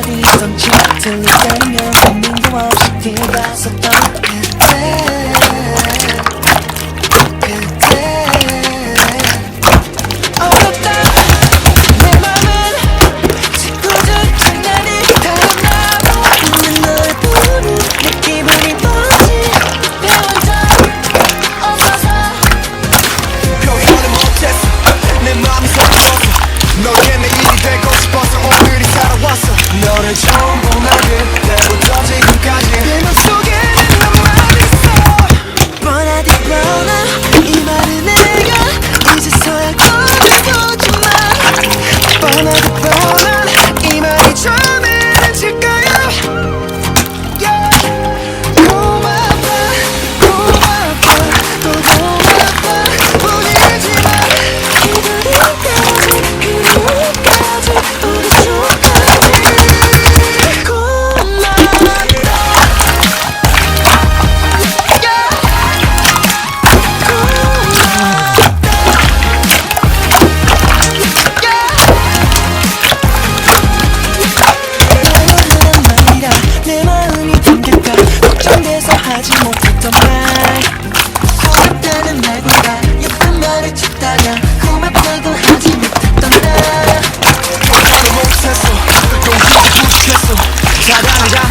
어디든지 들릴 때면 고민도 없이 뒤돌아섰던 그때 어렵다 내 맘은 자꾸 장난이 달아나고 있는 널 보는 내 기분이 뭐지 내 혼자 없어서 표현을 못했어 내 마음이 서툴렀어 너에게 내 일이 되고 싶어서 오늘이 살아왔어 너를 처음 본 날 그때부터 지금까지 내 맘속에는 너만 있어 뻔하디 뻔한 이 말은 내가 이제서야 꺼내보지만 뻔하디 뻔한 이 말이 처음에는 질까요 yeah. 고마워 고마워 또 고마워 뿐이지만 기다릴까지 그날까지 우리 좋아하지 고마워 내 마음이 담길까 걱정돼서 하지 못했던 말 고맙다는 말보다 예쁜 말을 찾다가 고맙다고 하지 못했던 날 표현을 못했어 좀 부족했어 사랑이란